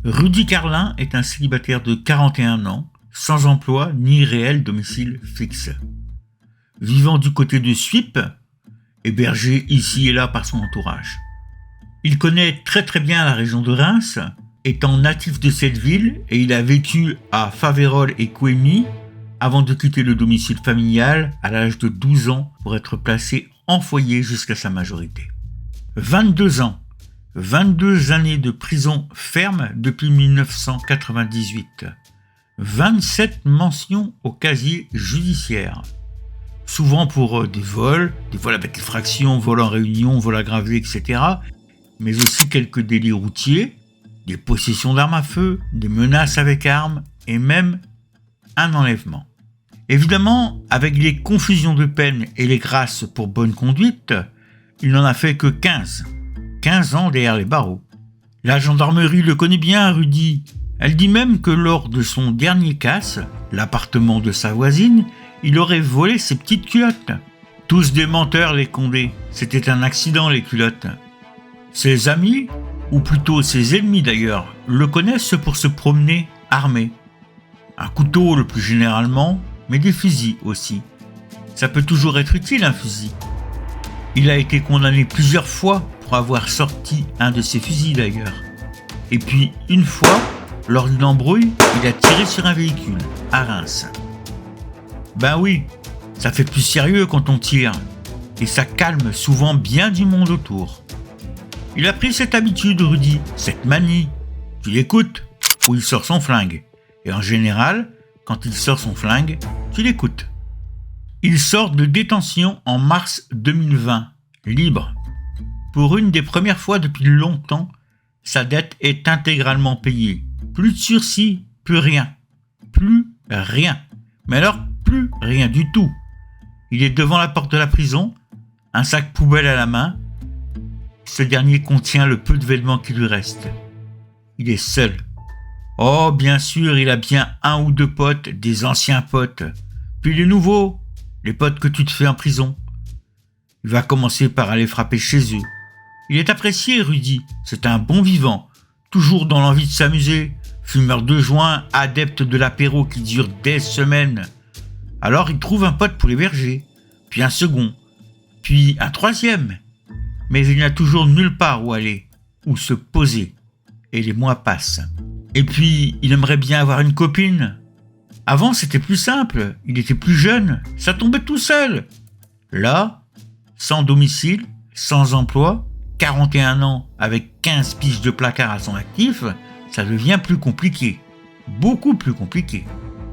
Rudy Carlin est un célibataire de 41 ans, sans emploi ni réel domicile fixe. Vivant du côté de Suippes, hébergé ici et là par son entourage. Il connaît très bien la région de Reims, étant natif de cette ville, et il a vécu à Faverolles et Couëmy avant de quitter le domicile familial à l'âge de 12 ans pour être placé en foyer jusqu'à sa majorité. 22 ans, 22 années de prison ferme depuis 1998, 27 mentions au casier judiciaire, souvent pour des vols avec effraction, vol en réunion, vol aggravé, etc., mais aussi quelques délits routiers, des possessions d'armes à feu, des menaces avec armes et même un enlèvement. Évidemment, avec les confusions de peine et les grâces pour bonne conduite, il n'en a fait que 15. 15 ans derrière les barreaux. La gendarmerie le connaît bien, Rudy. Elle dit même que lors de son dernier casse, l'appartement de sa voisine, il aurait volé ses petites culottes. Tous des menteurs, les Condés. C'était un accident, les culottes. Ses amis, ou plutôt ses ennemis d'ailleurs, le connaissent pour se promener armé. Un couteau le plus généralement, mais des fusils aussi. Ça peut toujours être utile, un fusil. Il a été condamné plusieurs fois pour avoir sorti un de ses fusils d'ailleurs. Et puis, une fois, lors d'une embrouille, il a tiré sur un véhicule, à Reims. Ben oui, ça fait plus sérieux quand on tire, et ça calme souvent bien du monde autour. Il a pris cette habitude, Rudy, cette manie. Tu l'écoutes, ou il sort son flingue. Et en général, quand il sort son flingue, tu l'écoutes. Il sort de détention en mars 2020, libre. Pour une des premières fois depuis longtemps, sa dette est intégralement payée. Plus de sursis, plus rien. Plus rien. Mais alors, plus rien du tout. Il est devant la porte de la prison, un sac poubelle à la main. Ce dernier contient le peu de vêtements qui lui reste. Il est seul. Oh, bien sûr, il a bien un ou deux potes, des anciens potes. Puis les nouveaux, les potes que tu te fais en prison. Il va commencer par aller frapper chez eux. Il est apprécié, Rudy. C'est un bon vivant. Toujours dans l'envie de s'amuser. Fumeur de joint, adepte de l'apéro qui dure des semaines. Alors il trouve un pote pour l'héberger. Puis un second. Puis un troisième. Mais il n'a toujours nulle part où aller, où se poser. Et les mois passent. Et puis, il aimerait bien avoir une copine. Avant, c'était plus simple. Il était plus jeune. Ça tombait tout seul. Là, sans domicile, sans emploi, 41 ans avec 15 piges de placard à son actif, ça devient plus compliqué. Beaucoup plus compliqué.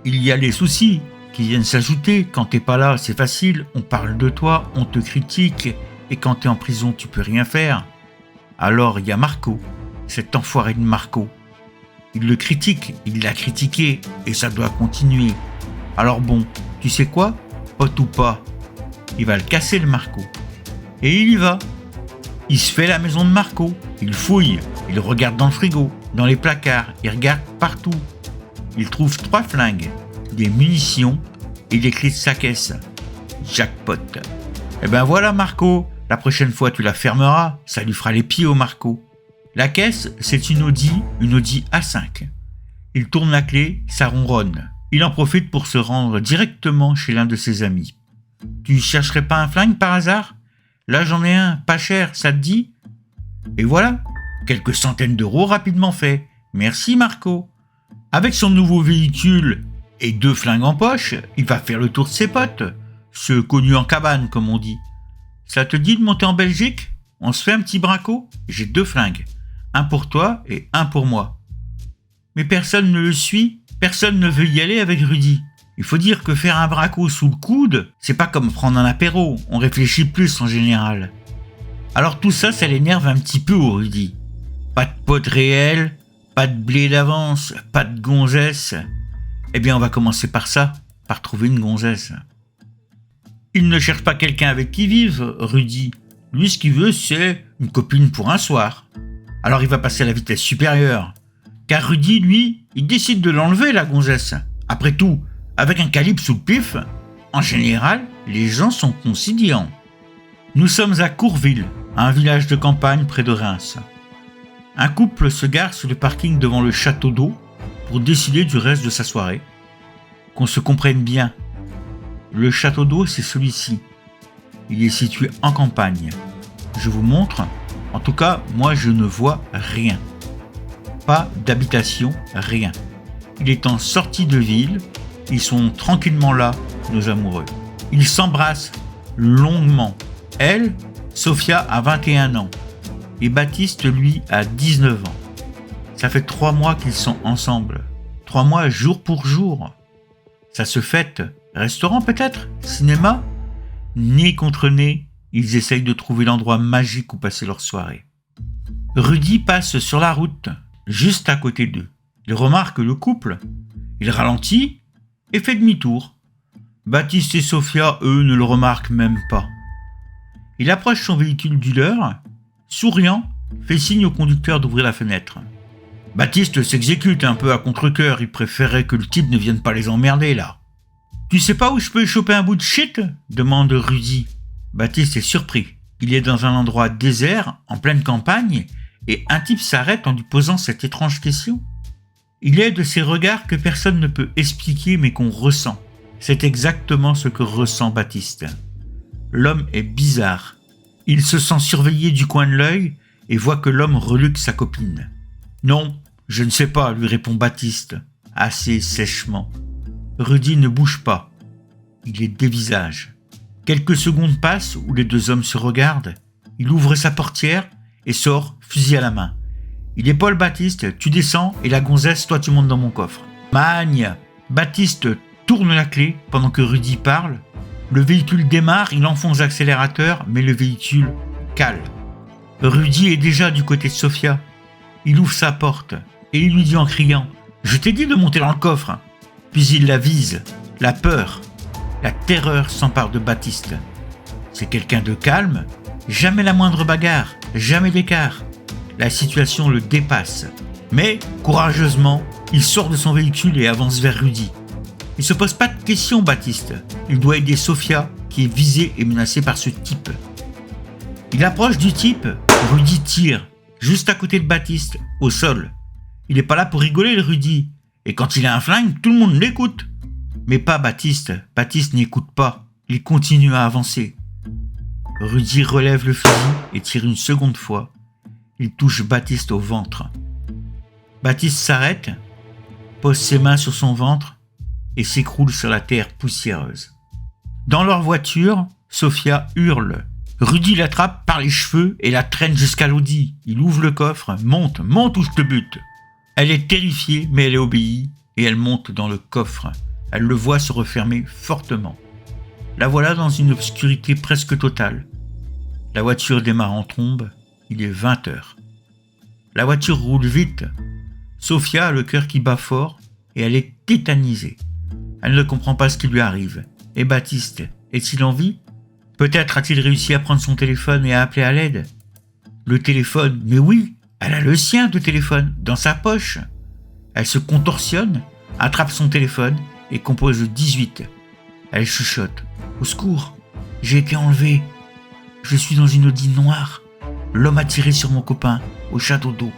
Il y a les soucis qui viennent s'ajouter. Quand t'es pas là, c'est facile. On parle de toi, on te critique. Et quand t'es en prison, tu peux rien faire. Alors il y a Marco, cet enfoiré de Marco. Il le critique, il l'a critiqué, et ça doit continuer. Alors bon, tu sais quoi, pote ou pas, il va le casser le Marco. Et il y va. Il se fait la maison de Marco, il fouille, il regarde dans le frigo, dans les placards, il regarde partout. Il trouve 3 flingues, des munitions et des clés de sa caisse. Jackpot. Eh ben voilà Marco, la prochaine fois tu la fermeras, ça lui fera les pieds au Marco. La caisse, c'est une Audi A5. Il tourne la clé, ça ronronne. Il en profite pour se rendre directement chez l'un de ses amis. Tu chercherais pas un flingue par hasard ? Là j'en ai un, pas cher, ça te dit ? Et voilà, quelques centaines d'euros rapidement faits. Merci Marco. Avec son nouveau véhicule et 2 flingues en poche, il va faire le tour de ses potes, ceux connus en cabane comme on dit. Ça te dit de monter en Belgique ? On se fait un petit braco ? J'ai 2 flingues. Un pour toi et un pour moi. Mais personne ne le suit, personne ne veut y aller avec Rudy. Il faut dire que faire un braco sous le coude, c'est pas comme prendre un apéro, on réfléchit plus en général. Alors tout ça, ça l'énerve un petit peu au Rudy. Pas de pote réel, pas de blé d'avance, pas de gonzesse. Eh bien on va commencer par ça, par trouver une gonzesse. Il ne cherche pas quelqu'un avec qui vivre, Rudy. Lui ce qu'il veut c'est une copine pour un soir. Alors il va passer à la vitesse supérieure. Car Rudy, lui, il décide de l'enlever, la gonzesse. Après tout, avec un calibre sous le pif, en général, les gens sont conciliants. Nous sommes à Courville, un village de campagne près de Reims. Un couple se gare sur le parking devant le château d'eau pour décider du reste de sa soirée. Qu'on se comprenne bien, le château d'eau, c'est celui-ci. Il est situé en campagne. Je vous montre. En tout cas, moi, je ne vois rien. Pas d'habitation, rien. Il est en sortie de ville. Ils sont tranquillement là, nos amoureux. Ils s'embrassent longuement. Elle, Sophia, a 21 ans. Et Baptiste, lui, a 19 ans. Ça fait 3 mois qu'ils sont ensemble. 3 mois jour pour jour. Ça se fête. Restaurant peut-être? Cinéma? Nez contre nez, ils essayent de trouver l'endroit magique où passer leur soirée. Rudy passe sur la route, juste à côté d'eux. Il remarque le couple. Il ralentit et fait demi-tour. Baptiste et Sophia, eux, ne le remarquent même pas. Il approche son véhicule du leur, souriant, fait signe au conducteur d'ouvrir la fenêtre. Baptiste s'exécute un peu à contre-cœur, il préférait que le type ne vienne pas les emmerder là. Tu sais pas où je peux choper un bout de shit? Demande Rudy. Baptiste est surpris. Il est dans un endroit désert, en pleine campagne, et un type s'arrête en lui posant cette étrange question. Il est de ces regards que personne ne peut expliquer mais qu'on ressent. C'est exactement ce que ressent Baptiste. L'homme est bizarre. Il se sent surveillé du coin de l'œil et voit que l'homme reluque sa copine. Non, je ne sais pas, lui répond Baptiste, assez sèchement. Rudy ne bouge pas. Il est dévisage. Quelques secondes passent où les deux hommes se regardent. Il ouvre sa portière et sort, fusil à la main. Il épaule Baptiste, tu descends et la gonzesse, toi tu montes dans mon coffre. Magne! Baptiste tourne la clé pendant que Rudy parle. Le véhicule démarre, il enfonce l'accélérateur, mais le véhicule cale. Rudy est déjà du côté de Sophia. Il ouvre sa porte et il lui dit en criant « Je t'ai dit de monter dans le coffre !» Puis il la vise. La peur, la terreur s'empare de Baptiste. C'est quelqu'un de calme, jamais la moindre bagarre, jamais d'écart. La situation le dépasse. Mais, courageusement, il sort de son véhicule et avance vers Rudy. Il se pose pas de questions, Baptiste. Il doit aider Sophia, qui est visée et menacée par ce type. Il approche du type, Rudy tire, juste à côté de Baptiste, au sol. Il n'est pas là pour rigoler, le Rudy. Et quand il a un flingue, tout le monde l'écoute. Mais pas Baptiste. Baptiste n'écoute pas. Il continue à avancer. Rudy relève le fusil et tire une seconde fois. Il touche Baptiste au ventre. Baptiste s'arrête, pose ses mains sur son ventre et s'écroule sur la terre poussiéreuse. Dans leur voiture, Sophia hurle. Rudy l'attrape par les cheveux et la traîne jusqu'à l'Audi. Il ouvre le coffre, monte ou je te bute. Elle est terrifiée, mais elle obéit et elle monte dans le coffre. Elle le voit se refermer fortement. La voilà dans une obscurité presque totale. La voiture démarre en trombe. Il est 20 heures. La voiture roule vite. Sophia a le cœur qui bat fort et elle est tétanisée. Elle ne comprend pas ce qui lui arrive. Et Baptiste, est-il en vie? Peut-être a-t-il réussi à prendre son téléphone et à appeler à l'aide. Le téléphone, mais oui, elle a le sien de téléphone, dans sa poche. Elle se contorsionne, attrape son téléphone et compose 18. Elle chuchote. Au secours, j'ai été enlevée. Je suis dans une Audi noire. L'homme a tiré sur mon copain, au château d'eau.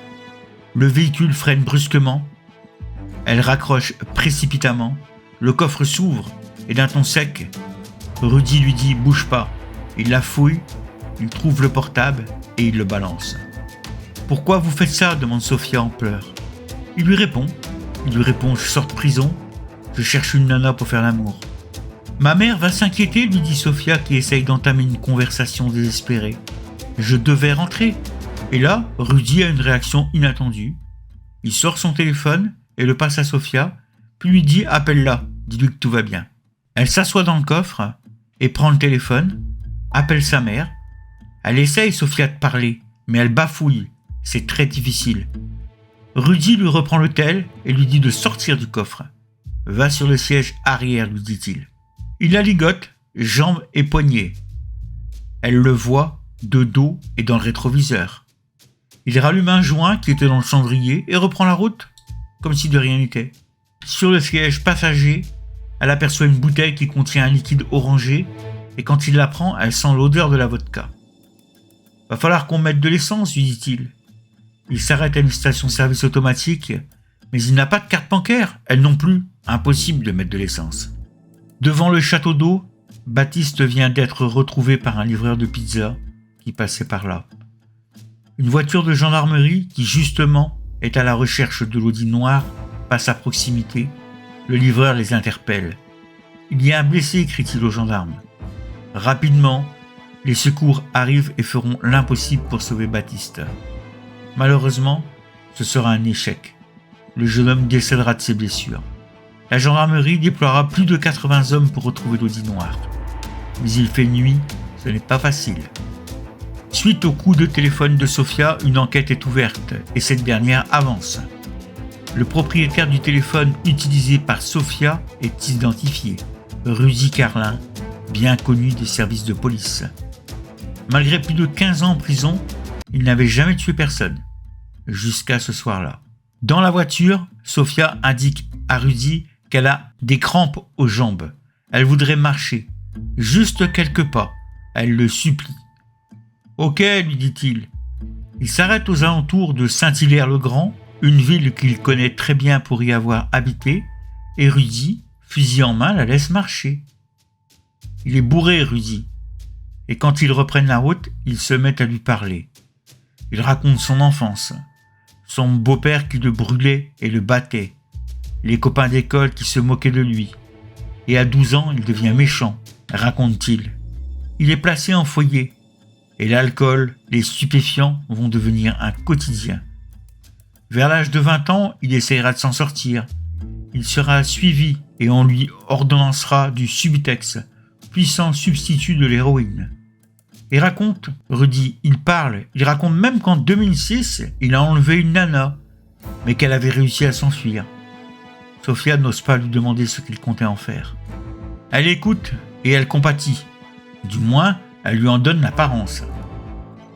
Le véhicule freine brusquement. Elle raccroche précipitamment. Le coffre s'ouvre et d'un ton sec, Rudy lui dit « Bouge pas ». Il la fouille, il trouve le portable et il le balance. « Pourquoi vous faites ça ?» demande Sophia en pleurs. Il lui répond « Je sors de prison, je cherche une nana pour faire l'amour. » « Ma mère va s'inquiéter » lui dit Sophia qui essaye d'entamer une conversation désespérée. « Je devais rentrer. » Et là, Rudy a une réaction inattendue. Il sort son téléphone et le passe à Sophia, puis lui dit « Appelle-la, dis-lui que tout va bien. » Elle s'assoit dans le coffre et prend le téléphone, appelle sa mère. Elle essaye, Sophia, de parler, mais elle bafouille. C'est très difficile. Rudy lui reprend le tel et lui dit de sortir du coffre. « Va sur le siège arrière » lui dit-il. Il la ligote, jambes et poignets. Elle le voit de dos et dans le rétroviseur. Il rallume un joint qui était dans le cendrier et reprend la route, comme si de rien n'était. Sur le siège passager, elle aperçoit une bouteille qui contient un liquide orangé et quand il la prend, elle sent l'odeur de la vodka. « Va falloir qu'on mette de l'essence » lui dit-il. Il s'arrête à une station-service automatique, mais il n'a pas de carte bancaire, elle non plus. Impossible de mettre de l'essence. Devant le château d'eau, Baptiste vient d'être retrouvé par un livreur de pizza qui passait par là. Une voiture de gendarmerie qui justement est à la recherche de l'Audi noir passe à proximité. Le livreur les interpelle. « Il y a un blessé », crie-t-il aux gendarmes. Rapidement, les secours arrivent et feront l'impossible pour sauver Baptiste. Malheureusement, ce sera un échec. Le jeune homme décédera de ses blessures. La gendarmerie déploiera plus de 80 hommes pour retrouver l'Audi noir. Mais il fait nuit, ce n'est pas facile. Suite au coup de téléphone de Sofia, une enquête est ouverte et cette dernière avance. Le propriétaire du téléphone utilisé par Sofia est identifié, Rudy Carlin, bien connu des services de police. Malgré plus de 15 ans en prison, il n'avait jamais tué personne, jusqu'à ce soir-là. Dans la voiture, Sofia indique à Rudy qu'elle a des crampes aux jambes. Elle voudrait marcher, juste quelques pas. Elle le supplie. « Ok, lui dit-il. » Il s'arrête aux alentours de Saint-Hilaire-le-Grand, une ville qu'il connaît très bien pour y avoir habité, et Rudy, fusil en main, la laisse marcher. Il est bourré, Rudy. Et quand ils reprennent la route, ils se mettent à lui parler. Il raconte son enfance, son beau-père qui le brûlait et le battait, les copains d'école qui se moquaient de lui. Et à 12 ans, il devient méchant, raconte-t-il. Il est placé en foyer, et l'alcool, les stupéfiants vont devenir un quotidien. Vers l'âge de 20 ans, il essaiera de s'en sortir. Il sera suivi et on lui ordonnancera du Subutex, puissant substitut de l'héroïne. Il raconte, Rudy, il raconte même qu'en 2006, il a enlevé une nana, mais qu'elle avait réussi à s'enfuir. Sofia n'ose pas lui demander ce qu'il comptait en faire. Elle écoute et elle compatit. Du moins, elle lui en donne l'apparence.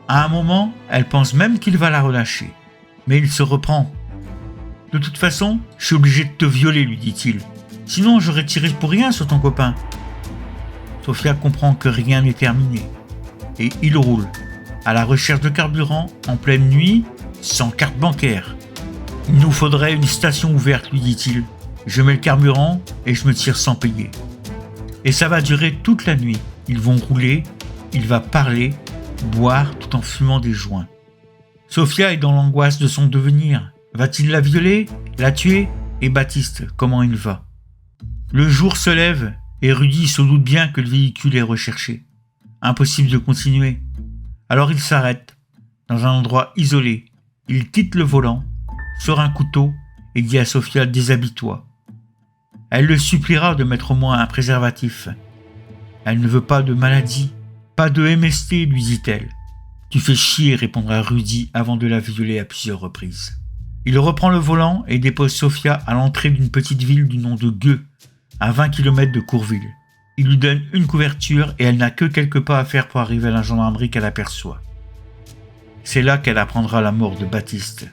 À un moment, elle pense même qu'il va la relâcher. Mais il se reprend. « De toute façon, je suis obligé de te violer, lui dit-il. Sinon, j'aurais tiré pour rien sur ton copain. » Sofia comprend que rien n'est terminé. Et il roule, à la recherche de carburant, en pleine nuit, sans carte bancaire. « Il nous faudrait une station ouverte, lui dit-il. Je mets le carburant et je me tire sans payer. » Et ça va durer toute la nuit. Ils vont rouler, il va parler, boire tout en fumant des joints. Sofia est dans l'angoisse de son devenir. Va-t-il la violer, la tuer? Et Baptiste, comment il va? Le jour se lève et Rudy se doute bien que le véhicule est recherché. Impossible de continuer. Alors il s'arrête, dans un endroit isolé. Il quitte le volant, sort un couteau et dit à Sofia « Déshabille-toi ». Elle le suppliera de mettre au moins un préservatif. Elle ne veut pas de maladie, pas de MST, lui dit-elle. « Tu fais chier », répondra Rudy avant de la violer à plusieurs reprises. Il reprend le volant et dépose Sofia à l'entrée d'une petite ville du nom de Gueux, à 20 km de Courville. Il lui donne une couverture et elle n'a que quelques pas à faire pour arriver à la gendarmerie qu'elle aperçoit. C'est là qu'elle apprendra la mort de Baptiste.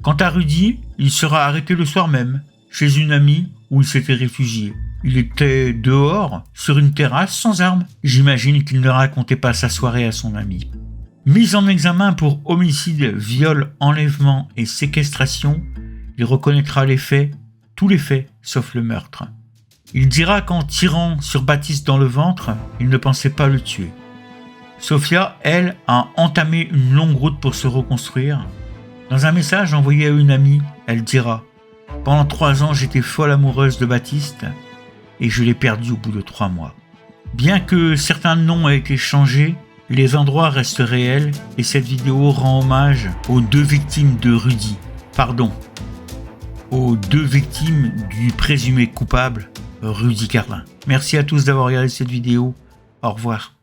Quant à Rudy, il sera arrêté le soir même, chez une amie où il s'était réfugié. Il était dehors, sur une terrasse, sans armes. J'imagine qu'il ne racontait pas sa soirée à son ami. Mis en examen pour homicide, viol, enlèvement et séquestration, il reconnaîtra les faits, tous les faits, sauf le meurtre. Il dira qu'en tirant sur Baptiste dans le ventre, il ne pensait pas le tuer. Sofia, elle, a entamé une longue route pour se reconstruire. Dans un message envoyé à une amie, elle dira « Pendant 3 ans, j'étais folle amoureuse de Baptiste et je l'ai perdu au bout de 3 mois. » Bien que certains noms aient été changés, les endroits restent réels et cette vidéo rend hommage aux 2 victimes de Rudy. Aux 2 victimes du présumé coupable, Rudy Carlin. Merci à tous d'avoir regardé cette vidéo. Au revoir.